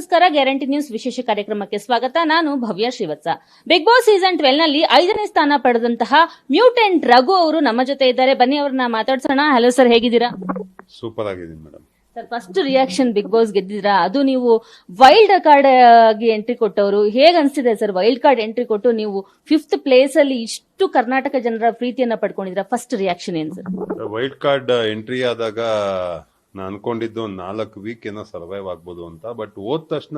ನಮಸ್ಕಾರ. Guarantee news ವಿಶೇಷ ಕಾರ್ಯಕ್ರಮಕ್ಕೆ ಸ್ವಾಗತ. ನಾನು ಭವ್ಯ ಶ್ರೀವತ್ಸ. ಬಿಗ್ ಬಾಸ್ ಸೀಸನ್ 12 ನಲ್ಲಿ 5ನೇ ಸ್ಥಾನ ಪಡೆದಂತಹ ಮ್ಯೂಟೆಂಟ್ ರಘು ಅವರು ನಮ್ಮ ಜೊತೆ ಇದ್ದಾರೆ. ಬನ್ನಿ ಅವ್ರನ್ನ ಮಾತಾಡ್ಸೋಣ. ಹಲೋ ಸರ್, ಹೇಗಿದ್ದೀರಾ? ಸೂಪರ್ ಆಗಿದ್ದೀನಿ madam. Sir, first reaction, big boss ಗೆದ್ದಿದ್ದೀರಾ, ಅದು ನೀವು ವೈಲ್ಡ್ ಕಾರ್ಡ್ ಆಗಿ ಎಂಟ್ರಿ ಕೊಟ್ಟವರು. ಹೇಗ್ ಅನ್ಸ್ತಿದೆ ಸರ್ ವೈಲ್ಡ್ ಕಾರ್ಡ್ ಎಂಟ್ರಿ ಕೊಟ್ಟು ನೀವು 5th ಪ್ಲೇಸ್ ಅಲ್ಲಿ ಇಷ್ಟು ಕರ್ನಾಟಕ ಜನರ ಪ್ರೀತಿಯನ್ನ ಪಡ್ಕೊಂಡಿದ್ದೀರಾ? ಫಸ್ಟ್ ರಿಯಾಕ್ಷನ್ ಏನ್ ಸರ್? ವೈಲ್ಡ್ ಕಾರ್ಡ್ ಎಂಟ್ರಿ ಆದಾಗ ನಾನು ಅನ್ಕೊಂಡಿದ್ದು 4 ವೀಕ್ ಏನೋ ಸರ್ವೈವ್ ಆಗ್ಬೋದು ಅಂತ. ಬಟ್ ಹೋದ ತಕ್ಷಣ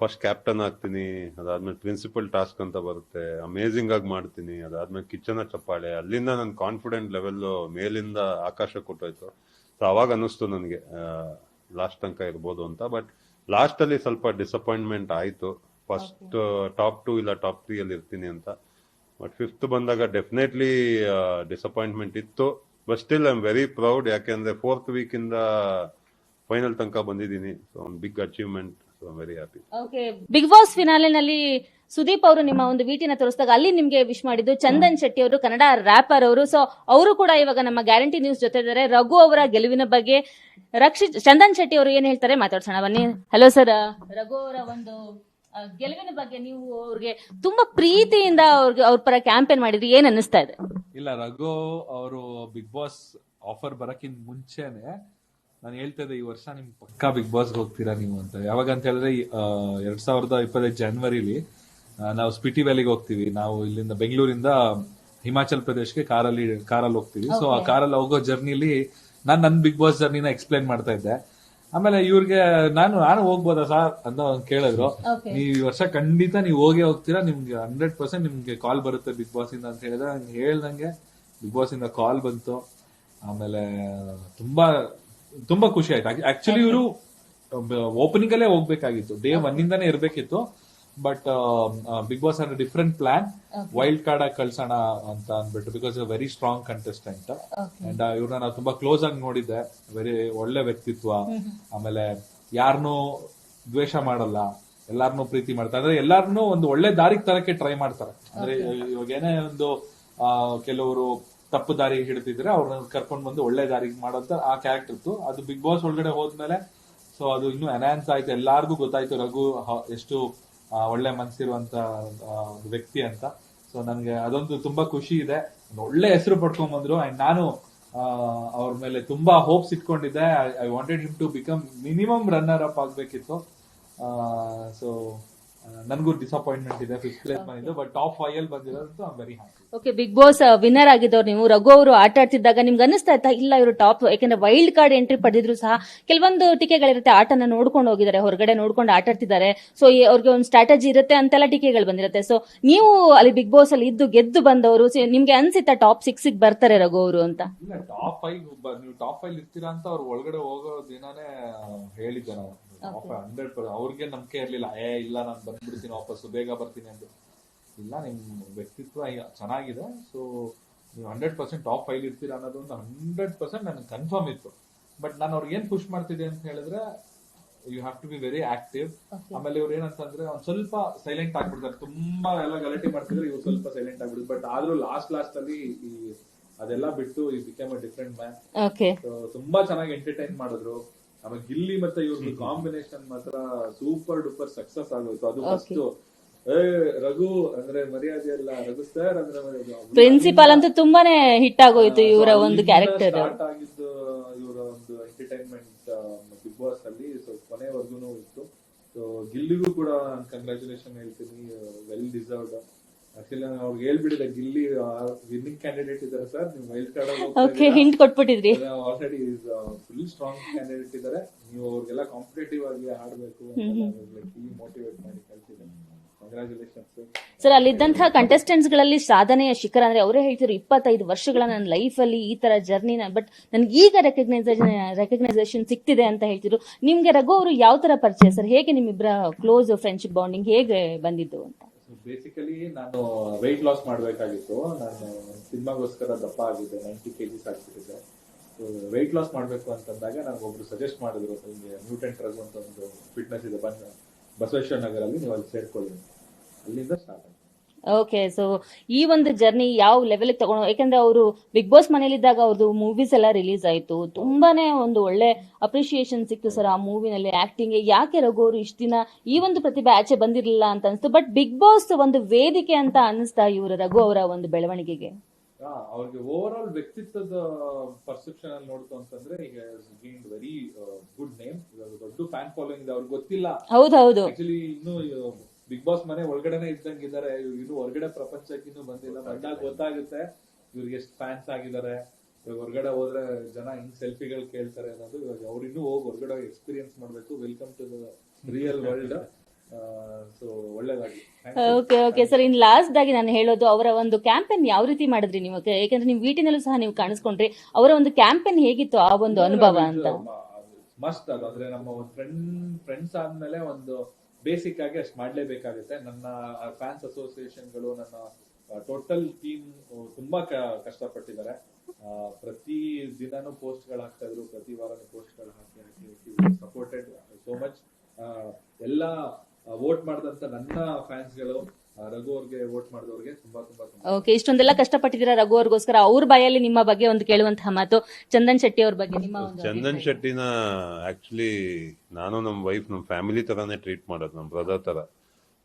ಫಸ್ಟ್ ಕ್ಯಾಪ್ಟನ್ ಆಗ್ತೀನಿ, ಅದಾದ್ಮೇಲೆ ಪ್ರಿನ್ಸಿಪಲ್ ಟಾಸ್ಕ್ ಅಂತ ಬರುತ್ತೆ, ಅಮೇಝಿಂಗ್ ಆಗಿ ಮಾಡ್ತೀನಿ, ಅದಾದ್ಮೇಲೆ ಕಿಚನ ಚಪ್ಪಾಳೆ, ಅಲ್ಲಿಂದ ನನ್ನ ಕಾನ್ಫಿಡೆಂಟ್ ಲೆವೆಲ್ ಮೇಲಿಂದ ಆಕಾಶ ಕೊಟ್ಟೋಯ್ತು. ಸೊ ಅವಾಗ ಅನ್ನಿಸ್ತು ನನಗೆ ಲಾಸ್ಟ್ ತನಕ ಇರ್ಬೋದು ಅಂತ. ಬಟ್ ಲಾಸ್ಟ್ ಅಲ್ಲಿ ಸ್ವಲ್ಪ ಡಿಸಪಾಯಿಂಟ್ಮೆಂಟ್ ಆಯ್ತು. ಫಸ್ಟ್ ಟಾಪ್ 2 ಇಲ್ಲ ಟಾಪ್ 3 ಅಲ್ಲಿ ಇರ್ತೀನಿ ಅಂತ. ಬಟ್ 5th ಬಂದಾಗ ಡೆಫಿನೆಟ್ಲಿ ಡಿಸಪಾಯಿಂಟ್ಮೆಂಟ್ ಇತ್ತು. But still I am very proud. ಯಾಕೆಂದ್ರೆ 4th ವೀಕ್ ಇಂದ ಫೈನಲ್ ತನಕ ಬಂದಿದ್ದೀನಿ. ಸೊ ಒಂದು big achievement. So I am very happy. Okay, big boss ಫಿನಾಲೆನಲ್ಲಿ ಸುದೀಪ್ ಅವರು ನಿಮ್ಮ ಒಂದು ವಿಟಿನ ತೋರಿಸಿದಾಗ ಅಲ್ಲಿ ನಿಮ್ಗೆ ವಿಶ್ ಮಾಡಿದ್ದು ಚಂದನ್ ಶೆಟ್ಟಿ ಅವರು, ಕನ್ನಡ ರ್ಯಾಪರ್ ಅವರು. ಸೊ ಅವರು ಕೂಡ ಇವಾಗ ನಮ್ಮ ಗ್ಯಾರಂಟಿ ನ್ಯೂಸ್ ಜೊತೆ ಇದ್ದಾರೆ. ರಘು ಅವರ ಗೆಲುವಿನ ಬಗ್ಗೆ ಚಂದನ್ ಶೆಟ್ಟಿ ಅವರು ಏನ್ ಹೇಳ್ತಾರೆ ಮಾತಾಡ್ಸೋಣ ಬನ್ನಿ. ಹಲೋ ಸರ್, ರಘು ಅವರ ಒಂದು ಗೆಲುವಿನ ಬಗ್ಗೆ ನೀವು ಅವ್ರಿಗೆ ತುಂಬಾ ಪ್ರೀತಿಯಿಂದ ಅವ್ರ ಪರ ಕ್ಯಾಂಪೇನ್ ಮಾಡಿದ್ರಿ, ಏನ್ ಅನ್ನಿಸ್ತಾ ಇದೆ? ಇಲ್ಲ, ರಘು ಅವರು ಬಿಗ್ ಬಾಸ್ ಆಫರ್ ಬರಕ್ಕಿಂತ ಮುಂಚೆನೆ ನಾನು ಹೇಳ್ತಾ ಇದ್ದೆ, ಈ ವರ್ಷ ನಿಮ್ ಪಕ್ಕಾ ಬಿಗ್ ಬಾಸ್ಗೆ ಹೋಗ್ತೀರಾ ನೀವು ಅಂತ. ಯಾವಾಗ ಅಂತ ಹೇಳಿದ್ರೆ 2025 ಜನವರಿಲಿ ನಾವು ಸ್ಪಿಟಿ ವ್ಯಾಲಿಗೆ ಹೋಗ್ತೀವಿ. ನಾವು ಇಲ್ಲಿಂದ ಬೆಂಗಳೂರಿಂದ ಹಿಮಾಚಲ್ ಪ್ರದೇಶ್ಗೆ ಕಾರಲ್ಲಿ ಹೋಗ್ತೀವಿ. ಸೊ ಆ ಕಾರಲ್ಲಿ ಹೋಗೋ ಜರ್ನಿಲಿ ನಾನು ನನ್ನ ಬಿಗ್ ಬಾಸ್ ಜರ್ನಿನ ಎಕ್ಸ್ಪ್ಲೈನ್ ಮಾಡ್ತಾ ಇದ್ದೆ. ಆಮೇಲೆ ಇವ್ರಿಗೆ ನಾನು ಹೋಗ್ಬೋದಾ ಸರ್ ಅಂತ ಕೇಳಿದ್ರು. ನೀವು ಈ ವರ್ಷ ಖಂಡಿತ ನೀವು ಹೋಗ್ತೀರಾ, ನಿಮ್ಗೆ 100% ನಿಮ್ಗೆ ಕಾಲ್ ಬರುತ್ತೆ ಬಿಗ್ ಬಾಸ್ ಇಂದ ಅಂತ ಹೇಳಿದ್ರೆ, ನಂಗೆ ಹೇಳ್ದಂಗೆ ಬಿಗ್ ಬಾಸ್ ಇಂದ ಕಾಲ್ ಬಂತು. ಆಮೇಲೆ ತುಂಬಾ ಖುಷಿ ಆಯ್ತು. ಆಕ್ಚುಲಿ ಇವರು ಓಪನಿಂಗ್ ಅಲ್ಲೇ ಹೋಗ್ಬೇಕಾಗಿತ್ತು, ಡೇ 1 ಇಂದಾನೇ ಇರ್ಬೇಕಿತ್ತು. But big boss are different plan, wild card ಆಗಿ ಕಳ್ಸೋಣ ಅಂತ ಅಂದ್ಬಿಟ್ಟು, because very strong contestant. And ಇವ್ರನ್ನ ನಾವು ತುಂಬಾ ಕ್ಲೋಸ್ ಆಗಿ ನೋಡಿದ್ದೆ. ವೆರಿ ಒಳ್ಳೆ ವ್ಯಕ್ತಿತ್ವ. ಆಮೇಲೆ ಯಾರನ್ನೂ ದ್ವೇಷ ಮಾಡಲ್ಲ, ಎಲ್ಲಾರನ್ನೂ ಪ್ರೀತಿ ಮಾಡ್ತಾರೆ. ಅಂದ್ರೆ ಎಲ್ಲಾರನ್ನೂ ಒಂದು ಒಳ್ಳೆ ದಾರಿಗೆ ತರಕ್ಕೆ ಟ್ರೈ ಮಾಡ್ತಾರೆ. ಅಂದ್ರೆ ಇವಾಗ ಏನೇ ಒಂದು ಕೆಲವರು ತಪ್ಪು ದಾರಿ ಹಿಡಿತಿದ್ರೆ ಅವ್ರನ್ನ ಕರ್ಕೊಂಡ್ ಬಂದು ಒಳ್ಳೆ ದಾರಿಗೆ ಮಾಡೋಂತ ಆ ಕ್ಯಾರೆಕ್ಟರ್ ಇತ್ತು. ಅದು ಬಿಗ್ ಬಾಸ್ ಒಳಗಡೆ ಹೋದ್ಮೇಲೆ ಸೊ ಅದು ಇನ್ನೂ ಎನ್ಹಾನ್ಸ್ ಆಯ್ತು. ಎಲ್ಲಾರ್ಗು ಗೊತ್ತಾಯ್ತು ರಘು ಎಷ್ಟು ಒಳ್ಳೆ ಮನ್ಸಿರುವಂತ ಒಂದು ವ್ಯಕ್ತಿ ಅಂತ. ಸೊ ನನ್ಗೆ ಅದೊಂದು ತುಂಬಾ ಖುಷಿ ಇದೆ. ಒಳ್ಳೆ ಹೆಸರು ಪಡ್ಕೊಂಡ್ ಬಂದ್ರು. ಅಂಡ್ ನಾನು ಅವ್ರ ಮೇಲೆ ತುಂಬಾ ಹೋಪ್ಸ್ ಇಟ್ಕೊಂಡಿದ್ದೆ. I wanted him to become minimum runner up ಆಗ್ಬೇಕಿತ್ತು. So ನನಗೂ ಡಿಸಪಾಯಿಂಟ್ಮೆಂಟ್ ಇದೆ 5th ಪ್ಲೇಸ್ ಬಂದಿದ್ದು. ಬಟ್ ಟಾಪ್ 5 ಅಲ್ಲಿ ಬಂದಿರೋದು I am very happy. Okay, big boss winner ಆಗಿದ್ದವ್ರು ನೀವು. ರಘು ಅವರು ಆಟ ಆಡ್ತಿದ್ದಾಗ ನಿಮ್ಗೆ ಅನಿಸ್ತಾ ಇತ್ತಾ ಇಲ್ಲ ಇವರು ಟಾಪ್, ಯಾಕಂದ್ರೆ ವೈಲ್ಡ್ ಕಾರ್ಡ್ ಎಂಟ್ರಿ ಪಡೆದಿದ್ರು ಸಹ ಕೆಲವೊಂದು ಟೀಕೆಗಳಿರುತ್ತೆ, ಆಟನ ನೋಡ್ಕೊಂಡು ಹೋಗಿದ್ದಾರೆ, ಹೊರಗಡೆ ನೋಡ್ಕೊಂಡು ಆಟ ಆಡ್ತಿದ್ದಾರೆ, ಸೊ ಅವ್ರಿಗೆ ಒಂದು ಸ್ಟ್ರಾಟಜಿ ಇರುತ್ತೆ ಅಂತೆಲ್ಲ ಟೀಕೆಗಳು ಬಂದಿರುತ್ತೆ. ಸೊ ನೀವು ಅಲ್ಲಿ ಬಿಗ್ ಬಾಸ್ ಅಲ್ಲಿ ಗೆದ್ದು ಬಂದವರು, ನಿಮ್ಗೆ ಅನ್ಸಿತ್ತಾ ಟಾಪ್ 6 ಬರ್ತಾರೆ ರಘು ಅವರು ಅಂತ? ಇಲ್ಲ, ಟಾಪ್ 5 ನೀವು ಟಾಪ್ 5 ಇರ್ತೀರಾ ಅಂತ ಅವ್ರು ಒಳಗಡೆ ಹೋಗೋ ದಿನಾನೇ ಹೇಳಿದ್ದೆ ನಾವು. 100% ಅವ್ರಿಗೆ ನಂಬಿಕೆ ಇರ್ಲಿಲ್ಲ. ಇಲ್ಲ ನಾನು ಬಂದ್ಬಿಡ್ತೀನಿ ವಾಪಸ್, ಬೇಗ ಬರ್ತೀನಿ ಅಂತ. ಇಲ್ಲ, ನಿಮ್ ವ್ಯಕ್ತಿತ್ವ ಚೆನ್ನಾಗಿದೆ, ಸೊ ನೀವು 100% ಟಾಪ್ 5 ಇರ್ತೀರಾ ಅನ್ನೋದು ಒಂದು 100% ನನಗೆ ಕನ್ಫರ್ಮ್ ಇತ್ತು. ಬಟ್ ನಾನು ಅವ್ರಿಗೆ ಏನ್ ಪುಷ್ ಮಾಡ್ತಿದ್ದೆ ಅಂತ ಹೇಳಿದ್ರೆ, you have to be very active. ಆಮೇಲೆ ಇವ್ರು ಏನಂತಂದ್ರೆ ಒಂದ್ ಸ್ವಲ್ಪ ಸೈಲೆಂಟ್ ಆಗ್ಬಿಡ್ತಾರೆ. ತುಂಬಾ ಎಲ್ಲ ಗಲಾಟೆ ಮಾಡ್ತಿದ್ರೆ ಇವ್ರು ಸ್ವಲ್ಪ ಸೈಲೆಂಟ್ ಆಗ್ಬಿಡ್ತಾರೆ. ಬಟ್ ಆದ್ರೂ ಲಾಸ್ಟ್ ಅಲ್ಲಿ ಅದೆಲ್ಲ ಬಿಟ್ಟು ಈ ಬಿಕಮ್ ಅ ಡಿಫ್ರೆಂಟ್ ಮ್ಯಾನ್. ತುಂಬಾ ಚೆನ್ನಾಗಿ ಎಂಟರ್ಟೈನ್ ಮಾಡಿದ್ರು. ಆಮೇಲೆ ಗಿಲ್ಲಿ ಮತ್ತೆ ಇವ್ರದ್ದು ಕಾಂಬಿನೇಷನ್ ಮಾತ್ರ ಸೂಪರ್ ಡೂಪರ್ ಸಕ್ಸಸ್ ಆಗೋಯ್ತು. ಅದು ಫಸ್ಟ್ ರಘು ಅಂದ್ರೆ ಮರ್ಯಾದೆ ಎಲ್ಲ, ರಘು ಸರ್ ಅಂದ್ರೆ ಪ್ರಿನ್ಸಿಪಾಲ್ ಅಂತೂ ತುಂಬಾನೇ ಹಿಟ್ ಆಗೋಯ್ತು ಇವರ ಒಂದು ಕ್ಯಾರೆಕ್ಟರ್. ಸ್ಟಾರ್ಟ್ ಆಗಿದ್ದು ಇವರ ಒಂದು ಎಂಟರ್ಟೈನ್ಮೆಂಟ್ ಬಿಗ್ ಬಾಸ್ ಅಲ್ಲಿ. ಸೊ ಕೊನೆವರೆಗೂ ಇತ್ತು. ಸೊ ಗಿಲ್ಲಿಗೂ ಕೂಡ ಕಂಗ್ರಾಚುಲೇಷನ್ ಹೇಳ್ತೀನಿ, ವೆಲ್ ಡಿಸರ್ವ್ಡ್. ಆಕ್ಚುಲಿ ನಾನು ಅವ್ರಿಗೆ ಹೇಳ್ಬಿಟ್ಟಿದೆ, ಗಿಲ್ಲಿ ವಿನ್ನಿಂಗ್ ಕ್ಯಾಂಡಿಡೇಟ್ ಇದಾರೆ ಸರ್, ನೀವು ವೈಲ್ಡ್ ಕಾರ್ಡ್ ಹಿಂಟ್ ಕೊಟ್ಬಿಟ್ಟಿದ್ರಿ. ಆಲ್ರೆಡಿ ಫುಲ್ ಸ್ಟ್ರಾಂಗ್ ಕ್ಯಾಂಡಿಡೇಟ್ ಇದಾರೆ, ನೀವು ಅವ್ರಿಗೆಲ್ಲ ಕಾಂಪಿಟೇಟಿವ್ ಆಗಿ ಆಡ್ಬೇಕು ಮೋಟಿವೇಟ್ ಮಾಡಿ ಕಳ್ಸಿದ್ದಾರೆ. ಸರ್, ಅಲ್ಲಿದ್ದಂತಹ ಕಂಟೆಸ್ಟೆಂಟ್ಸ್ ಗಳಲ್ಲಿ ಸಾಧನೆಯ ಶಿಖರ ಅಂದ್ರೆ ಅವರೇ ಹೇಳ್ತಿದ್ರು 25 ವರ್ಷಗಳ ನನ್ನ ಲೈಫ್ ಅಲ್ಲಿ ಈ ತರ ಜರ್ನಿನ, ಬಟ್ ನನ್ಗೆ ಈಗ ರೆಕಗ್ನೈಸೇಷನ್ ಸಿಗ್ತಿದೆ ಅಂತ ಹೇಳ್ತಿದ್ರು. ನಿಮ್ಗೆ ರಘು ಅವರು ಯಾವ ತರ ಪರಿಚಯ ಸರ್? ಹೇಗೆ ನಿಮ್ಮಿಬ್ಬರ ಕ್ಲೋಸ್ ಫ್ರೆಂಡ್ಶಿಪ್ ಬಾಂಡಿಂಗ್ ಹೇಗೆ ಬಂದಿದ್ದು ಅಂತ? ಬೇಸಿಕಲಿ ನಾನು ವೆಯ್ಟ್ ಲಾಸ್ ಮಾಡಬೇಕಾಗಿತ್ತು. ನಾನು ಸಿನಿಮಾಗೋಸ್ಕರ ದಪ್ಪ ಆಗಿದೆ, 90 kgs ಆಗ್ಬಿಟ್ಟಿದೆ. ಸೊ ವೆಯ್ಟ್ ಲಾಸ್ ಮಾಡಬೇಕು ಅಂತಂದಾಗ ನನಗೊಬ್ರು ಸಜೆಸ್ಟ್ ಮಾಡಿದ್ರು, ನಿಮಗೆ ಮ್ಯೂಟೆಂಟ್ ರಘು ಅಂತ ಒಂದು ಫಿಟ್ನೆಸ್ ಇದೆ, ಬಸವೇಶ್ವರ ನಗರಲ್ಲಿ ನೀವು ಅಲ್ಲಿ ಸೇರ್ಕೊಳ್ಳಿ. ಅಲ್ಲಿಂದ ಸ್ಟಾರ್ಟ್ ಆಯ್ತು. ಓಕೆ, ಸೊ ಈ ಒಂದು ಜರ್ನಿ ಯಾವ ಲೆವೆಲ್ ತಗೊಂಡು, ಯಾಕಂದ್ರೆ ಅವರು ಬಿಗ್ ಬಾಸ್ ಮನೇಲಿದ್ದಾಗ ಅವ್ರದ್ದು ಮೂವೀಸ್ ಎಲ್ಲ ರಿಲೀಸ್ ಆಯ್ತು, ತುಂಬಾನೇ ಒಂದು ಒಳ್ಳೆ ಅಪ್ರಿಶಿಯೇಷನ್ ಸಿಕ್ತು ಸರ್ ಆ ಮೂವಿನಲ್ಲಿ ಆಕ್ಟಿಂಗ್. ಯಾಕೆ ರಘು ಅವರು ಇಷ್ಟ ದಿನ ಈ ಒಂದು ಪ್ರತಿಭೆ ಆಚೆ ಬಂದಿರಲಿಲ್ಲ ಅಂತ ಅನ್ಸ್ತು, ಬಟ್ ಬಿಗ್ ಬಾಸ್ ಒಂದು ವೇದಿಕೆ ಅಂತ ಅನಿಸ್ತಾ ಇವರು ರಘು ಅವರ ಒಂದು ಬೆಳವಣಿಗೆಗೆ? ಅವ್ರಿಗೆ ಓವರ್ ಆಲ್ ವ್ಯಕ್ತಿತ್ವದ ಪರ್ಸೆಪ್ಷನ್ ಅಲ್ಲಿ ನೋಡ್ತು ಅಂತಂದ್ರೆ ಈಗ ವೆರಿ ಗುಡ್ ನೇಮ್, ದೊಡ್ಡ ಫ್ಯಾನ್ ಫಾಲೋಯಿಂಗ್ ಇದೆ. ಅವ್ರಿಗೆ ಗೊತ್ತಿಲ್ಲ ಹೌದೌದು, ಆಕ್ಚುಲಿ ಇನ್ನು ಬಿಗ್ ಬಾಸ್ ಮನೆ ಒಳಗಡೆನೆ ಇದ್ದಂಗಿದ್ದಾರೆ, ಇನ್ನು ಹೊರಗಡೆ ಪ್ರಪಂಚಕ್ಕೆ ಇನ್ನು ಬಂದಿಲ್ಲ. ಬಂದಾಗ ಗೊತ್ತಾಗುತ್ತೆ ಇವ್ರಿಗೆ ಎಷ್ಟು ಫ್ಯಾನ್ಸ್ ಆಗಿದ್ದಾರೆ. ಇವಾಗ ಹೊರಗಡೆ ಹೋದ್ರೆ ಜನ ಹಿಂಗ್ ಸೆಲ್ಫಿಗಳು ಕೇಳ್ತಾರೆ ಅನ್ನೋದು. ಇವಾಗ ಅವ್ರು ಇನ್ನೂ ಹೋಗಿ ಹೊರಗಡೆ ಎಕ್ಸ್ಪೀರಿಯನ್ಸ್ ಮಾಡ್ಬೇಕು. Welcome to the real world. So ಒಳ್ಳೇದಾಗಿ. Okay okay sir, in last ಆಗಿ ನಾನು ಹೇಳೋದು, ಅವರ ಒಂದು ಕ್ಯಾಂಪೇನ್ ಯಾವ ರೀತಿ ಮಾಡಿದ್ರಿ ನೀವು? ಯಾಕಂದ್ರೆ ನೀವು ವಿಟಿನಲ್ಲೂ ಸಹ ನೀವು ಕಾಣಿಸ್ಕೊಂಡ್ರಿ, ಅವರ ಒಂದು ಕ್ಯಾಂಪೇನ್ ಹೇಗಿತ್ತು ಆ ಒಂದು ಅನುಭವ ಅಂತ? ಮಸ್ತ್ ಅದು. ಅಂದ್ರೆ ನಮ್ಮ ಒಂದು ಫ್ರೆಂಡ್ಸ್ ಆದ್ಮೇಲೆ ಒಂದು ಬೇಸಿಕ್ ಆಗಿ ಅಷ್ಟು ಮಾಡ್ಲೇಬೇಕಾಗುತ್ತೆ. ನನ್ನ ಫ್ಯಾನ್ಸ್ ಅಸೋಸಿಯೇಷನ್ಗಳು, ನನ್ನ ಟೋಟಲ್ ಟೀಮ್ ತುಂಬಾ ಕಷ್ಟಪಟ್ಟಿದ್ದಾರೆ. ಪ್ರತಿ ದಿನಾನು ಪೋಸ್ಟ್ ಗಳು ಹಾಕ್ತಾ ಇದ್ರು, ಪ್ರತಿ ವಾರನೂ ಪೋಸ್ಟ್ ಗಳು ಹಾಕಿ ಸಪೋರ್ಟೆಡ್ ಸೋ ಮಚ್. ಎಲ್ಲ ವೋಟ್ ಮಾಡಿದಂತ ನನ್ನ ಫ್ಯಾನ್ಸ್ ಗಳು, ರಘು ಅವ್ರಿಗೆ ವೋಟ್ ಮಾಡಿದವ್ರಿಗೆ ತುಂಬಾ ತುಂಬಾ ತುಂಬಾ. ಓಕೆ, ಇಷ್ಟೊಂದೆಲ್ಲ ಕಷ್ಟಪಟ್ಟಿದ್ದೀರಾ ರಘು ಅವ್ರಿಗೋಸ್ಕರ. ಅವ್ರ ಬಾಯಲ್ಲಿ ನಿಮ್ಮ ಬಗ್ಗೆ ಒಂದು ಕೇಳುವಂತಹ ಮಾತು, ಚಂದನ್ ಶೆಟ್ಟಿ ಅವ್ರ ಬಗ್ಗೆ ನಿಮ್ಮ ಒಂದು ಚಂದನ್ ಶೆಟ್ಟಿನ ಆಕ್ಚುಲಿ ನಾನು ನಮ್ಮ ವೈಫ್ ನಮ್ಮ ಫ್ಯಾಮಿಲಿ ತರಾನೇ ಟ್ರೀಟ್ ಮಾಡೋದು, ನಮ್ಮ ಬ್ರದರ್ ತರ.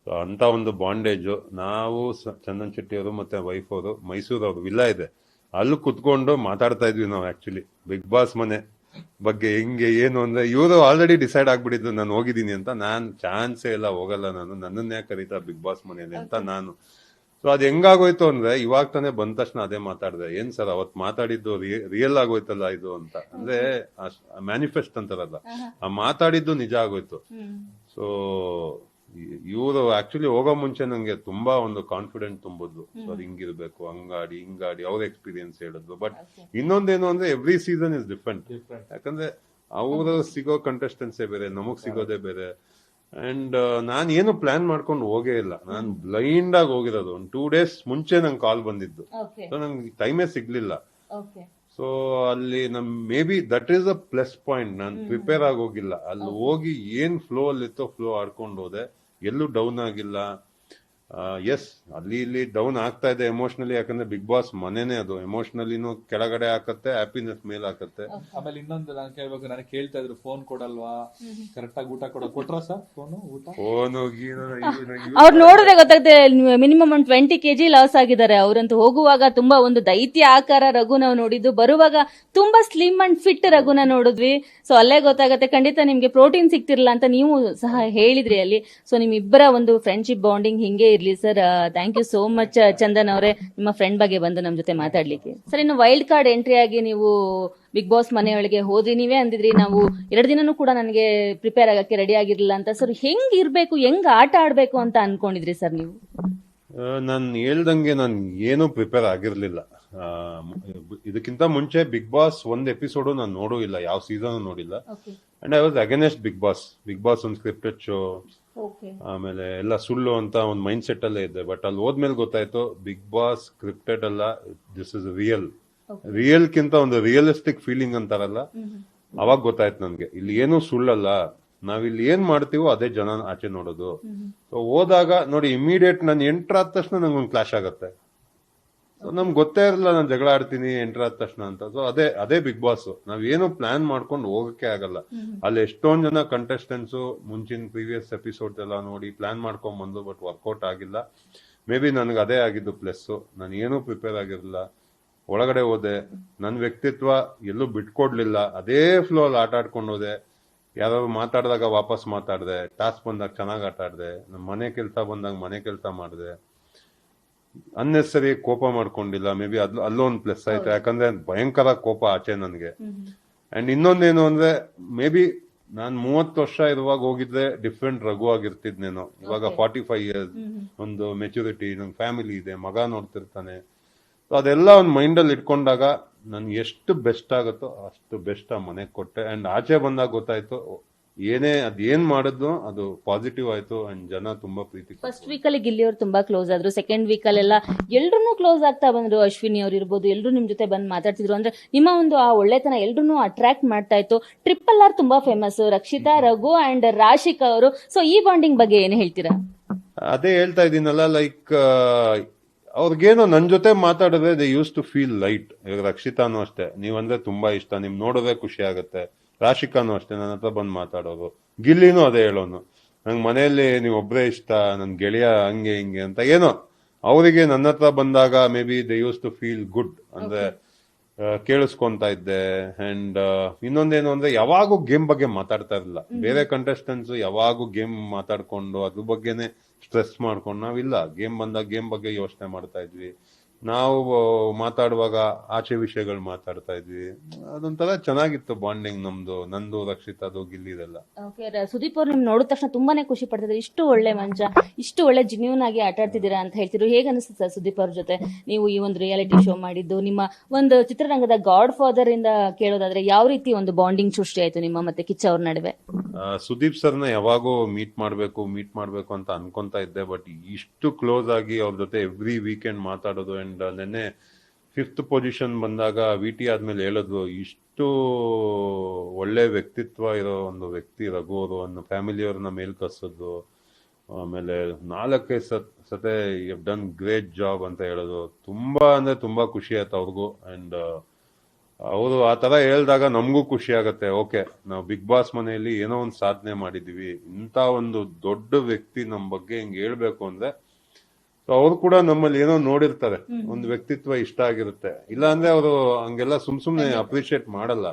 So, ಅಂತ ಒಂದು ಬಾಂಡೇಜ್. ನಾವು ಚಂದನ್ ಶೆಟ್ಟಿ ಅವರು ಮತ್ತೆ ವೈಫ್ ಅವರು ಮೈಸೂರವ್ರು ವಿಲ್ಲಾ ಇದೆ, ಅಲ್ಲಿ ಕುತ್ಕೊಂಡು ಮಾತಾಡ್ತಾ ಇದ್ವಿ ನಾವು ಆಕ್ಚುಲಿ ಬಿಗ್ ಬಾಸ್ ಮನೆ ಬಗ್ಗೆ ಹೆಂಗೆ ಏನು ಅಂದ್ರೆ. ಇವರು ಆಲ್ರೆಡಿ ಡಿಸೈಡ್ ಆಗ್ಬಿಟ್ಟಿದ್ರು ನಾನು ಹೋಗಿದ್ದೀನಿ ಅಂತ. ನಾನ್ ಚಾನ್ಸೇ ಇಲ್ಲ, ಹೋಗಲ್ಲ ನಾನು, ನನ್ನನ್ನೇ ಕರೀತಾ ಬಿಗ್ ಬಾಸ್ ಮನೆಯಲ್ಲಿ ಅಂತ ನಾನು. ಸೊ ಅದ್ ಹೆಂಗಾಗೋಯ್ತು ಅಂದ್ರೆ, ಇವಾಗ ತಾನೇ ಬಂದ ತಕ್ಷಣ ಅದೇ ಮಾತಾಡಿದೆ, ಏನ್ ಸರ್ ಅವತ್ ಮಾತಾಡಿದ್ದು ರಿಯಲ್ ಆಗೋಯ್ತಲ್ಲ ಇದು ಅಂತ. ಅಂದ್ರೆ ಮ್ಯಾನಿಫೆಸ್ಟ್ ಅಂತಾರಲ್ಲ, ಆ ಮಾತಾಡಿದ್ದು ನಿಜ ಆಗೋಯ್ತು. ಸೊ ಇವರು ಆಕ್ಚುಲಿ ಹೋಗೋ ಮುಂಚೆ ನಂಗೆ ತುಂಬಾ ಒಂದು ಕಾನ್ಫಿಡೆಂಟ್ ತುಂಬಿದ್ಲು. ಸರ್ ಹಿಂಗಿರ್ಬೇಕು, ಹಂಗಾಡಿ ಹಿಂಗಾಡಿ ಅವ್ರ ಎಕ್ಸ್ಪೀರಿಯನ್ಸ್ ಹೇಳಿದ್ರು. ಬಟ್ ಇನ್ನೊಂದೇನು ಅಂದ್ರೆ ಎವ್ರಿ ಸೀಸನ್ ಇಸ್ ಡಿಫ್ರೆಂಟ್. ಯಾಕಂದ್ರೆ ಅವರು ಸಿಗೋ ಕಂಟೆಸ್ಟೆನ್ಸೇ ಬೇರೆ, ನಮಗ್ ಸಿಗೋದೇ ಬೇರೆ. ಅಂಡ್ ನಾನ್ ಏನು ಪ್ಲಾನ್ ಮಾಡ್ಕೊಂಡು ಹೋಗೇ ಇಲ್ಲ, ನಾನ್ ಬ್ಲೈಂಡ್ ಆಗಿ ಹೋಗಿರೋದು. ಒಂದು 2 days ಮುಂಚೆ ನಂಗೆ ಕಾಲ್ ಬಂದಿದ್ದು, ಸೊ ನಂಗೆ ಟೈಮೇ ಸಿಗ್ಲಿಲ್ಲ. ಸೊ ಅಲ್ಲಿ ನಮ್ may be that is a plus point. ನಾನು ಪ್ರಿಪೇರ್ ಆಗಿ ಹೋಗಿಲ್ಲ, ಅಲ್ಲಿ ಹೋಗಿ ಏನ್ ಫ್ಲೋ ಅಲ್ಲಿತ್ತೋ ಫ್ಲೋ ಆಡ್ಕೊಂಡು ಹೋದೆ, ಎಲ್ಲೂ ಡೌನ್ ಆಗಿಲ್ಲ. ಎಸ್, ಅಲ್ಲಿ ಇಲ್ಲಿ ಡೌನ್ ಆಗ್ತಾ ಇದೆ ಎಮೋಷನಲಿ, ಯಾಕಂದ್ರೆ ಬಿಗ್ ಬಾಸ್ ಮನೇನೆ ಅದು. ಎಮೋಷನಲಿನೂ ಕೆಳಗಡೆ ಹಾಕತ್ತೆ, ಹ್ಯಾಪಿನೆಸ್ ಮೇಲ್ ಹಾಕತ್ತೆ. ಆಮೇಲೆ ಇನ್ನೊಂದು ನಾನು ಕೇಳ್ಬೇಕು, ನನಗೆ ಕೇಳ್ತಾ ಇದ್ರು ಫೋನ್ ಕೊಡಲ್ವಾ, ಕರೆಕ್ಟ್ ಆಗಿ ಊಟ ಕೊಟ್ರ ಸರ್? ಫೋನು ಅವ್ರು ನೋಡಿದ್ರೆ ಗೊತ್ತಾಗುತ್ತೆ, ಮಿನಿಮಮ್ ಒಂದು 20 kg ಲಾಸ್ ಆಗಿದ್ದಾರೆ ಅವರಂತೂ. ಹೋಗುವಾಗ ತುಂಬಾ ಒಂದು ದೈತ್ಯ ಆಕಾರ ರಘು ನಾವು ನೋಡಿದ್ದು, ಬರುವಾಗ ತುಂಬಾ ಸ್ಲಿಮ್ ಅಂಡ್ ಫಿಟ್ ರಘುನ ನೋಡಿದ್ವಿ. ಸೊ ಅಲ್ಲೇ ಗೊತ್ತಾಗುತ್ತೆ, ಖಂಡಿತ ನಿಮ್ಗೆ ಪ್ರೋಟೀನ್ ಸಿಗ್ತಿರ್ಲಿಲ್ಲ ಅಂತ ನೀವು ಸಹ ಹೇಳಿದ್ರಿ ಅಲ್ಲಿ. ಸೊ ನಿಮ್ಮಿಬ್ಬರ ಒಂದು ಫ್ರೆಂಡ್ಶಿಪ್ ಬಾಂಡಿಂಗ್ ಹಿಂಗೆ ಇರ್ಲಿ sir. Thank you so much Chandan ಅವರೇ, ನಿಮ್ಮ ಫ್ರೆಂಡ್ ಬಗ್ಗೆ ಬಂದು ನಮ್ಮ ಜೊತೆ ಮಾತಾಡ್ಲಿಕ್ಕೆ. ಸರ್, ಇನ್ನು ವೈಲ್ಡ್ ಕಾರ್ಡ್ ಎಂಟ್ರಿ ಆಗಿ ನೀವು ಬಿಗ್ ಬಾಸ್ ಮನೆಯೊಳಗೆ ಹೋದ್ರಿ. ನೀವೇ ಅಂದಿದ್ರಿ, ನಾವು 2 ದಿನನೂ ಕೂಡ ನನಗೆ ಪ್ರಿಪೇರ್ ಆಗಕ್ಕೆ ರೆಡಿ ಆಗಿರ್ಲಿಲ್ಲ ಅಂತ. ಸರ್, ಹೆಂಗ್ ಇರ್ಬೇಕು, ಹೆಂಗ್ ಆಟ ಆಡ್ಬೇಕು ಅಂತ ಅನ್ಕೊಂಡಿದ್ರಿ ಸರ್ ನೀವು? ನಾನು ಹೇಳ್ದಂಗೆ ನಾನು ಏನು ಪ್ರಿಪೇರ್ ಆಗಿರ್ಲಿಲ್ಲ. ಇದಕ್ಕಿಂತ ಮುಂಚೆ ಬಿಗ್ ಬಾಸ್ ಒಂದ್ ಎಪಿಸೋಡು ನಾನು ನೋಡೂ ಇಲ್ಲ, ಯಾವ ಸೀಸನ್ ನೋಡಿಲ್ಲ. And I was against Bigg Boss ಒಂದು ಸ್ಕ್ರಿಪ್ಟೆಡ್ ಶೋ, ಆಮೇಲೆ ಎಲ್ಲ ಸುಳ್ಳು ಅಂತ ಒಂದು ಮೈಂಡ್ ಸೆಟ್ ಅಲ್ಲೇ ಇದೆ. ಬಟ್ ಅಲ್ಲಿ ಹೋದ್ಮೇಲೆ ಗೊತ್ತಾಯ್ತು, ಬಿಗ್ ಬಾಸ್ ಸ್ಕ್ರಿಪ್ಟೆಡ್ ಅಲ್ಲ, ದಿಸ್ ಇಸ್ ರಿಯಲ್ ಕಿಂತ ಒಂದು ರಿಯಲಿಸ್ಟಿಕ್ ಫೀಲಿಂಗ್ ಅಂತಾರಲ್ಲ, ಅವಾಗ ಗೊತ್ತಾಯ್ತು ನನ್ಗೆ ಇಲ್ಲಿ ಏನು ಸುಳ್ಳಲ್ಲ, ನಾವಿಲ್ಲಿ ಏನ್ ಮಾಡ್ತೀವೋ ಅದೇ ಜನ ಆಚೆ ನೋಡೋದು. ಸೊ ಹೋದಾಗ ನೋಡಿ, ಇಮಿಡಿಯೇಟ್ ನಾನು ಎಂಟರ್ ಆದ ತಕ್ಷಣ ನಂಗೊಂದು ಕ್ಲಾಶ್ ಆಗತ್ತೆ. ಸೊ ನಮ್ಗೆ ಗೊತ್ತೇ ಇರಲ್ಲ ನಾನು ಜಗಳ ಆಡ್ತೀನಿ ಎಂಟರ್ ಆದ ತಕ್ಷಣ ಅಂತ. ಸೊ ಅದೇ ಬಿಗ್ ಬಾಸ್. ನಾವೇನು ಪ್ಲಾನ್ ಮಾಡ್ಕೊಂಡು ಹೋಗಕ್ಕೆ ಆಗಲ್ಲ. ಅಲ್ಲಿ ಎಷ್ಟೊಂದ್ ಜನ ಕಂಟೆಸ್ಟೆಂಟ್ಸ್ ಮುಂಚಿನ ಪ್ರೀವಿಯಸ್ ಎಪಿಸೋಡ್ಸ್ ಎಲ್ಲ ನೋಡಿ ಪ್ಲಾನ್ ಮಾಡ್ಕೊಂಡ್ ಬಂದು, ಬಟ್ ವರ್ಕೌಟ್ ಆಗಿಲ್ಲ. ಮೇ ಬಿ ನನ್ಗೆ ಅದೇ ಆಗಿದ್ದು ಪ್ಲಸ್. ನಾನು ಏನೂ ಪ್ರಿಪೇರ್ ಆಗಿರಲಿಲ್ಲ, ಒಳಗಡೆ ಹೋದೆ, ನನ್ನ ವ್ಯಕ್ತಿತ್ವ ಎಲ್ಲೂ ಬಿಟ್ಕೊಡ್ಲಿಲ್ಲ, ಅದೇ ಫ್ಲೋ ಅಲ್ಲಿ ಆಟ ಆಡ್ಕೊಂಡು ಹೋದೆ. ಯಾರು ಮಾತಾಡಿದಾಗ ವಾಪಸ್ ಮಾತಾಡಿದೆ, ಟಾಸ್ಕ್ ಬಂದಾಗ ಚೆನ್ನಾಗಿ ಆಟ ಆಡಿದೆ, ನಮ್ಮ ಮನೆ ಕೆಲಸ ಬಂದಾಗ ಮನೆ ಕೆಲಸ ಮಾಡಿದೆ, ಅನ್ನೆಸರಿ ಕೋಪ ಮಾಡ್ಕೊಂಡಿಲ್ಲ. ಮೇ ಬಿ ಅಲ್ಲೊಂದು ಪ್ಲಸ್ ಆಯ್ತು, ಯಾಕಂದ್ರೆ ಭಯಂಕರ ಕೋಪ ಆಚೆ ನನ್ಗೆ. ಅಂಡ್ ಇನ್ನೊಂದೇನು ಅಂದ್ರೆ, ಮೇ ಬಿ ನಾನ್ 30 ವರ್ಷ ಇರುವಾಗ ಹೋಗಿದ್ರೆ ಡಿಫ್ರೆಂಟ್ ರಘು ಆಗಿರ್ತಿದ್ನೇನೋ. ಇವಾಗ 45 years, ಒಂದು ಮೆಚುರಿಟಿ, ನಂಗೆ ಫ್ಯಾಮಿಲಿ ಇದೆ, ಮಗ ನೋಡ್ತಿರ್ತಾನೆ. ಸೊ ಅದೆಲ್ಲ ಒಂದು ಮೈಂಡ್ ಅಲ್ಲಿ ಇಟ್ಕೊಂಡಾಗ ನನ್ ಎಷ್ಟು ಬೆಸ್ಟ್ ಆಗುತ್ತೋ ಅಷ್ಟು ಬೆಸ್ಟ್ ಆ ಮನೆಗೆ ಕೊಟ್ಟೆ. ಅಂಡ್ ಆಚೆ ಬಂದಾಗ ಗೊತ್ತಾಯ್ತು, ಅದೇನ್ ಮಾಡಿದ್ನು ಅದು ಪಾಸಿಟಿವ್ ಆಯ್ತು. ಅಂಡ್ ಜನ ತುಂಬಾ ಪ್ರೀತಿ. ಫಸ್ಟ್ ವೀಕ್ ಅಲ್ಲಿ ಗಿಲ್ಲಿ ಅವ್ರು ತುಂಬಾ ಕ್ಲೋಸ್ ಆದ್ರು, ಸೆಕೆಂಡ್ ವೀಕ್ ಅಲ್ಲೆಲ್ಲ ಎಲ್ರು ಕ್ಲೋಸ್ ಆಗ್ತಾ ಬಂದ್ರು. ಅಶ್ವಿನಿ ಅವ್ರು ಇರ್ಬೋದು, ಎಲ್ರು ನಿಮ್ ಜೊತೆ ಬಂದ್ ಮಾತಾಡ್ತಿದ್ರು. ಅಂದ್ರೆ ನಿಮ್ಮ ಒಂದು ಆ ಒಳ್ಳೆತನ ಎಲ್ರು ಅಟ್ರಾಕ್ಟ್ ಮಾಡ್ತಾ ಇತ್ತು. RRR ತುಂಬಾ ಫೇಮಸ್, ರಕ್ಷಿತಾ, ರಘು ಅಂಡ್ ರಾಶಿಕಾ ಅವರು. ಸೊ ಈ ಬಾಂಡಿಂಗ್ ಬಗ್ಗೆ ಏನ್ ಹೇಳ್ತೀರಾ? ಅದೇ ಹೇಳ್ತಾ ಇದ್ದೀನಲ್ಲ, ಲೈಕ್ ಅವ್ರಿಗೇನೋ ನನ್ ಜೊತೆ ಮಾತಾಡಿದ್ರೆ they used to feel light. ಇವಾಗ ರಕ್ಷಿತಾನು ಅಷ್ಟೇ, ನೀವಂದ್ರೆ ತುಂಬಾ ಇಷ್ಟ, ನಿಮ್ ನೋಡೋದೇ ಖುಷಿ ಆಗುತ್ತೆ. ರಾಶಿಕಾನು ಅಷ್ಟೇ, ನನ್ನ ಹತ್ರ ಬಂದು ಮಾತಾಡೋರು. ಗಿಲ್ಲಿನೂ ಅದೇ ಹೇಳೋನು, ನಂಗ್ ಮನೆಯಲ್ಲಿ ನೀವ್ ಒಬ್ರೇ ಇಷ್ಟ, ನನ್ ಗೆಳೆಯ ಹಂಗೆ ಹಿಂಗೆ ಅಂತ. ಏನೋ ಅವರಿಗೆ ನನ್ನ ಹತ್ರ ಬಂದಾಗ maybe they used to feel good, ಅಂದ್ರೆ ಕೇಳಿಸ್ಕೊಂತಾ ಇದ್ದೆ. ಅಂಡ್ ಇನ್ನೊಂದೇನು ಅಂದ್ರೆ ಯಾವಾಗೂ ಗೇಮ್ ಬಗ್ಗೆ ಮಾತಾಡ್ತಾ ಇರಲಿಲ್ಲ. ಬೇರೆ ಕಂಟೆಸ್ಟೆಂಟ್ಸ್ ಯಾವಾಗೂ ಗೇಮ್ ಮಾತಾಡ್ಕೊಂಡು ಅದ್ರ ಬಗ್ಗೆನೆ ಸ್ಟ್ರೆಸ್ ಮಾಡ್ಕೊಂಡು, ನಾವಿಲ್ಲ, ಗೇಮ್ ಬಂದಾಗ ಗೇಮ್ ಬಗ್ಗೆ ಯೋಚನೆ ಮಾಡ್ತಾ ಇದ್ವಿ. ನಾವು ಮಾತಾಡುವಾಗ ಆಚೆ ವಿಷಯಗಳು ಮಾತಾಡ್ತಾ ಇದ್ವಿ. ಅದೊಂಥರ ಚೆನ್ನಾಗಿತ್ತು ಬಾಂಡಿಂಗ್ ನಮ್ದು, ನಂದು, ರಕ್ಷಿತಾದು, ಗಿಲ್ಲಿದೆಲ್ಲ. ಸುದೀಪ್ ಅವ್ರು ನಿಮ್ ನೋಡಿದ ತಕ್ಷಣ ತುಂಬಾನೇ ಖುಷಿ ಪಡ್ತಿದ್ರು. ಇಷ್ಟು ಒಳ್ಳೆ ಮಂಚ, ಇಷ್ಟು ಒಳ್ಳೆ ಜಿನ್ಯೂನ್ ಆಗಿ ಆಟ ಆಡ್ತಿದ್ದೀರಾ ಅಂತ ಹೇಳ್ತಿದ್ರು. ಹೇಗೆ ಅನಿಸುತ್ತೆ ಸರ್ ಸುದೀಪ್ ಅವ್ರ ಜೊತೆ ನೀವು ಈ ಒಂದು ರಿಯಾಲಿಟಿ ಶೋ ಮಾಡಿದ್ದು? ನಿಮ್ಮ ಒಂದು ಚಿತ್ರರಂಗದ ಗಾಡ್ ಫಾದರ್ ಇಂದ ಕೇಳೋದಾದ್ರೆ ಯಾವ ರೀತಿ ಒಂದು ಬಾಂಡಿಂಗ್ ಸೃಷ್ಟಿ ಆಯ್ತು ನಿಮ್ಮ ಮತ್ತೆ ಕಿಚ್ಚ ಅವ್ರ ನಡುವೆ? ಸುದೀಪ್ ಸರ್ನ ಯಾವಾಗೂ ಮೀಟ್ ಮಾಡ್ಬೇಕು ಅಂತ ಅನ್ಕೊಂತ ಇದ್ದೆ. ಬಟ್ ಇಷ್ಟು ಕ್ಲೋಸ್ ಆಗಿ ಅವ್ರ ಜೊತೆ ಎವ್ರಿ ವೀಕೆಂಡ್ ಮಾತಾಡೋದು. ಅಂಡ್ ನೆನ್ನೆ 5th ಪೊಸಿಷನ್ ಬಂದಾಗ ವಿಟಿ ಆದ್ಮೇಲೆ ಹೇಳಿದ್ರು, ಇಷ್ಟು ಒಳ್ಳೆ ವ್ಯಕ್ತಿತ್ವ ಇರೋ ಒಂದು ವ್ಯಕ್ತಿ ರಘು ಅವರು ಅನ್ನೋ ಫ್ಯಾಮಿಲಿಯವ್ರನ್ನ ಮೇಲ್ ಕರ್ಸೋದು. ಆಮೇಲೆ 4 ಸತೆ ಡನ್ ಗ್ರೇಟ್ ಜಾಬ್ ಅಂತ ಹೇಳೋದು. ತುಂಬಾ ಅಂದ್ರೆ ತುಂಬಾ ಖುಷಿ ಆಯ್ತು ಅವ್ರಿಗೂ. ಅಂಡ್ ಅವರು ಆ ತರ ಹೇಳ್ದಾಗ ನಮಗೂ ಖುಷಿ ಆಗತ್ತೆ. ಓಕೆ, ನಾವು ಬಿಗ್ ಬಾಸ್ ಮನೆಯಲ್ಲಿ ಏನೋ ಒಂದು ಸಾಧನೆ ಮಾಡಿದೀವಿ, ಇಂತ ಒಂದು ದೊಡ್ಡ ವ್ಯಕ್ತಿ ನಮ್ ಬಗ್ಗೆ ಹಿಂಗ್ ಹೇಳ್ಬೇಕು ಅಂದ್ರೆ ಅವ್ರು ಕೂಡ ನಮ್ಮಲ್ಲಿ ಏನೋ ನೋಡಿರ್ತಾರೆ, ಒಂದು ವ್ಯಕ್ತಿತ್ವ ಇಷ್ಟ ಆಗಿರುತ್ತೆ. ಇಲ್ಲ ಅಂದ್ರೆ ಅವರು ಹಂಗೆಲ್ಲ ಸುಮ್ನೆ ಅಪ್ರಿಶಿಯೇಟ್ ಮಾಡಲ್ಲ.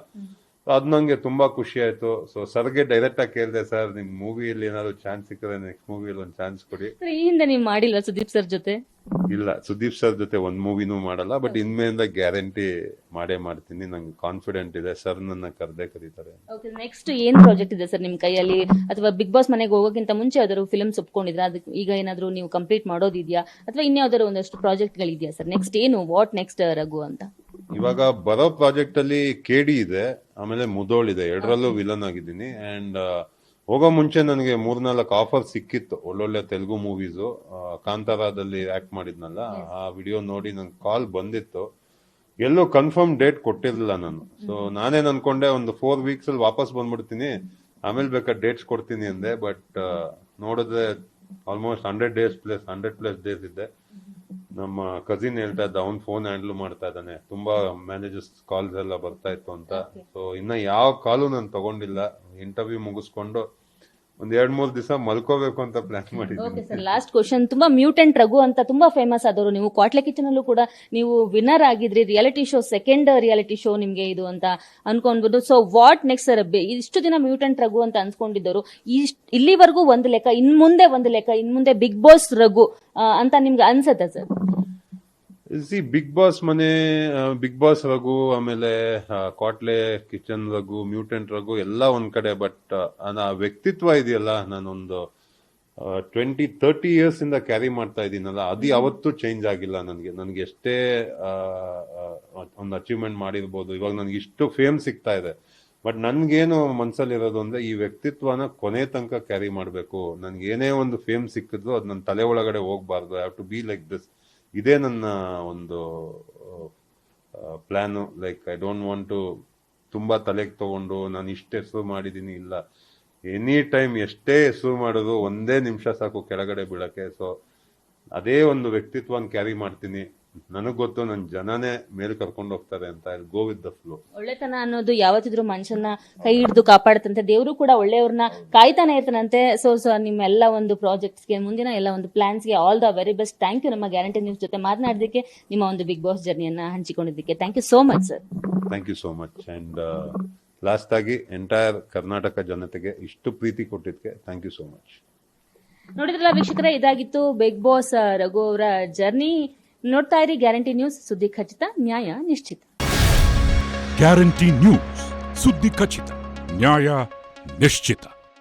ಅದ್ ನಂಗೆ ತುಂಬಾ ಖುಷಿ ಆಯ್ತು. ಸೊ ಸರ್ಗೆ ಡೈರೆಕ್ಟ್ ಆಗಿ ಕೇಳಿದೆ, ಸರ್ ನಿಮ್ ಮೂವಿಯಲ್ಲಿ ಏನಾದ್ರು ಚಾನ್ಸ್ ಸಿಕ್ಕಿದ್ರೆ ನೆಕ್ಸ್ಟ್ ಮೂವಿಯಲ್ಲಿ ಒಂದು ಚಾನ್ಸ್ ಕೊಡಿ. ಈ ಹಿಂದೆ ನೀವು ಮಾಡಿಲ್ವಾ ಸುದೀಪ್ ಸರ್ ಜೊತೆ? ಇಲ್ಲ, ಸುದೀಪ್ ಸರ್ ಜೊತೆ ಒಂದ್ ಮೂವಿನೂ ಮಾಡಲ್ಲ. ಬಟ್ ಇನ್ಮೇಲಿಂದ ಗ್ಯಾರಂಟಿ ಮಾಡೇ ಮಾಡ್ತೀನಿ. ನಂಗೆ ಕಾನ್ಫಿಡೆಂಟ್ ಇದೆ, ಸರ್ ನನ್ನ ಕರೀತಾರೆ. ನೆಕ್ಸ್ಟ್ ಏನ್ ಪ್ರಾಜೆಕ್ಟ್ ಇದೆ ಸರ್ ನಿಮ್ ಕೈಯಲ್ಲಿ? ಅಥವಾ ಬಿಗ್ ಬಾಸ್ ಮನೆಗೆ ಹೋಗೋಕ್ಕಿಂತ ಮುಂಚೆ ಯಾವ್ದಾದ್ರು ಫಿಲ್ಮ್ಸ್ ಒಪ್ಕೊಂಡಿದ್ರ? ಅದಕ್ಕೆ ಈಗ ಏನಾದ್ರು ನೀವು ಕಂಪ್ಲೀಟ್ ಮಾಡೋದಿದ್ಯಾ? ಅಥವಾ ಇನ್ಯಾವ್ದಾದ್ರು ಒಂದಷ್ಟು ಪ್ರಾಜೆಕ್ಟ್ ಗಳಿದ್ಯಾ ಸರ್? ನೆಕ್ಸ್ಟ್ ಏನು, ವಾಟ್ ನೆಕ್ಸ್ಟ್ ರಘು ಅಂತ? ಇವಾಗ ಬರೋ ಪ್ರಾಜೆಕ್ಟ್ ಅಲ್ಲಿ ಕೆಡಿ ಇದೆ, ಆಮೇಲೆ ಮುದೋಳ್ ಇದೆ. ಎರಡರಲ್ಲೂ ವಿಲನ್ ಆಗಿದ್ದೀನಿ. ಅಂಡ್ ಹೋಗೋ ಮುಂಚೆ ನನಗೆ 3-4 ಆಫರ್ ಸಿಕ್ಕಿತ್ತು, ಒಳ್ಳೊಳ್ಳೆ ತೆಲುಗು ಮೂವೀಸು. ಕಾಂತಾರದಲ್ಲಿ ಆಕ್ಟ್ ಮಾಡಿದ್ನಲ್ಲ, ಆ ವಿಡಿಯೋ ನೋಡಿ ನಂಗೆ ಕಾಲ್ ಬಂದಿತ್ತು. ಎಲ್ಲೂ ಕನ್ಫರ್ಮ್ ಡೇಟ್ ಕೊಟ್ಟಿರ್ಲಿಲ್ಲ ನಾನು. ಸೊ ನಾನೇನ್ ಅನ್ಕೊಂಡೆ, ಒಂದು 4 weeks ಅಲ್ಲಿ ವಾಪಸ್ ಬಂದ್ಬಿಡ್ತೀನಿ, ಆಮೇಲೆ ಬೇಕಾದ್ರೆ ಡೇಟ್ಸ್ ಕೊಡ್ತೀನಿ ಅಂದೆ. ಬಟ್ ನೋಡಿದ್ರೆ ಆಲ್ಮೋಸ್ಟ್ 100+ ಡೇಸ್ ಇದ್ದೆ. ನಮ್ಮ ಕಸಿನ್ ಹೇಳ್ತಾ ಇದ್ದ, ಅವ್ನ್ ಫೋನ್ ಹ್ಯಾಂಡಲ್ ಮಾಡ್ತಾ ಇದ್ದಾನೆ, ತುಂಬಾ ಮ್ಯಾನೇಜರ್ಸ್ ಕಾಲ್ಸ್ ಎಲ್ಲ ಬರ್ತಾ ಇತ್ತು ಅಂತ. ಸೊ ಇನ್ನ ಯಾವ ಕಾಲು ನಾನು ತಗೊಂಡಿಲ್ಲ. ಇಂಟರ್ವ್ಯೂ ಮುಗಿಸ್ಕೊಂಡು ಒಂದ್ 2-3 ದಿವಸ ಮಲ್ಕೋಬೇಕು ಅಂತ ಪ್ಲಾನ್ ಮಾಡಿದ್ದೀನಿ. Sir, last question. ತುಂಬಾ ಮ್ಯೂಟೆಂಟ್ ರಘು ಅಂತ ತುಂಬಾ ಫೇಮಸ್ ಆದವರು ನೀವು. ಕ್ವಾಟ್ಲೆ ಕಿಚನ್ ಅಲ್ಲೂ ಕೂಡ ನೀವು ವಿನ್ನರ್ ಆಗಿದ್ರಿ. Reality show, second reality show ನಿಮ್ಗೆ ಇದು ಅಂತ ಅನ್ಕೊಂಡ್ಬೋದು. So what next sir? ಇಷ್ಟು ದಿನ ಮ್ಯೂಟೆಂಟ್ ರಘು ಅಂತ ಅನ್ಸ್ಕೊಂಡಿದ್ದವರು ಇಲ್ಲಿವರೆಗೂ ಒಂದು ಲೆಕ್ಕ, ಇನ್ ಮುಂದೆ ಬಿಗ್ ಬಾಸ್ ರಘು ಅಂತ ನಿಮ್ಗೆ ಅನ್ಸತ್ತ ಸರ್? ಬಿಗ್ ಬಾಸ್ ಮನೆ, ಬಿಗ್ ಬಾಸ್ ರಘು, ಆಮೇಲೆ ಕ್ವಾಟ್ಲೆ ಕಿಚನ್ ರಘು, ಮ್ಯೂಟೆಂಟ್ ರಘು ಎಲ್ಲ ಒಂದ್ ಕಡೆ. ಬಟ್ ಆ ವ್ಯಕ್ತಿತ್ವ ಇದೆಯಲ್ಲ, ನಾನೊಂದು 20-30 years ಇಂದ ಕ್ಯಾರಿ ಮಾಡ್ತಾ ಇದ್ದೀನಲ್ಲ, ಅದು ಯಾವತ್ತೂ ಚೇಂಜ್ ಆಗಿಲ್ಲ. ನನ್ಗೆ ಎಷ್ಟೇ ಒಂದು ಅಚೀವ್ಮೆಂಟ್ ಮಾಡಿರ್ಬೋದು, ಇವಾಗ ನನ್ಗೆ ಇಷ್ಟು ಫೇಮ್ ಸಿಗ್ತಾ ಇದೆ. ಬಟ್ ನನ್ಗೇನು ಮನ್ಸಲ್ಲಿರೋದು ಅಂದ್ರೆ, ಈ ವ್ಯಕ್ತಿತ್ವನ ಕೊನೆ ತನಕ ಕ್ಯಾರಿ ಮಾಡ್ಬೇಕು. ನನ್ಗೆ ಏನೇ ಒಂದು ಫೇಮ್ ಸಿಕ್ಕಿದ್ರು ಅದು ನನ್ನ ತಲೆ ಒಳಗಡೆ ಹೋಗ್ಬಾರ್ದು. I have to be like this. ಇದೇ ನನ್ನ ಒಂದು plan. Like I don't want to ತುಂಬಾ ತಲೆಗೆ ತಗೊಂಡು ನಾನು ಇಷ್ಟೇ ಹೆಸರು ಮಾಡಿದೀನಿ. ಇಲ್ಲ, ಎನಿ ಟೈಮ್ ಎಷ್ಟೇ ಹೆಸರು ಮಾಡೋದು 1 ನಿಮಿಷ ಸಾಕು ಕೆಳಗಡೆ ಬೀಳಕ್ಕೆ. ಸೊ ಅದೇ ಒಂದು ವ್ಯಕ್ತಿತ್ವನ ಕ್ಯಾರಿ ಮಾಡ್ತೀನಿ. ನನಗ್ ಗೊತ್ತು, ನನ್ ಜನನೇ ಮೇಲ್ ಕರ್ಕೊಂಡು ಹೋಗ್ತಾರೆ ಅಂತ. I go with the flow. ಒಳ್ಳೆತನ ಅನ್ನೋದು ಯಾವತ್ತಿದ್ರು ಮನುಷ್ಯನ ಕೈ ಹಿಡಿದು ಕಾಪಾಡುತ್ತಂತೆ. ದೇವರು ಕೂಡ ಒಳ್ಳೆಯವ್ರನ್ನ ಕಾಯ್ತಾನೆ ಇರ್ತಾನಂತೆ. ಸೊ ನಿಮ್ಮೆಲ್ಲ ಒಂದು ಪ್ರಾಜೆಕ್ಟ್ಸ್ಗೆ, ಮುಂದಿನ ಎಲ್ಲ ಒಂದು ಪ್ಲಾನ್ಸ್ಗೆ all the very best. Thank you ನಮ್ಮ ಗ್ಯಾರಂಟಿ ನ್ಯೂಸ್ ಜೊತೆ ಮಾತನಾಡೋದಕ್ಕೆ, ನಿಮ್ಮ ಒಂದು ಬಿಗ್ ಬಾಸ್ ಜರ್ನಿಯನ್ನ ಹಂಚಿಕೊಂಡಿದ್ದಕ್ಕೆ. Thank you so much sir. Thank you so much. And last ಆಗಿ ಎಂಟೈರ್ ಕರ್ನಾಟಕ ಜನತೆಗೆ ಇಷ್ಟು ಪ್ರೀತಿ ಕೊಟ್ಟಿದ್ದಕ್ಕೆ ಥ್ಯಾಂಕ್ ಯು ಸೋ ಮಚ್. ನೋಡಿದ್ರಲ್ಲ ವೀಕ್ಷಕರೇ, ಇದಾಗಿತ್ತು ಬಿಗ್ ಬಾಸ್ ರಘು ಅವರ ಜರ್ನಿ. ನೋಡ್ತಾ ಇರಿ ಗ್ಯಾರಂಟಿ ನ್ಯೂಸ್, ಸುದ್ದಿ ಖಚಿತ, ನ್ಯಾಯ ನಿಶ್ಚಿತ. ಗ್ಯಾರಂಟಿ ನ್ಯೂಸ್, ಸುದ್ದಿ ಖಚಿತ, ನ್ಯಾಯ ನಿಶ್ಚಿತ.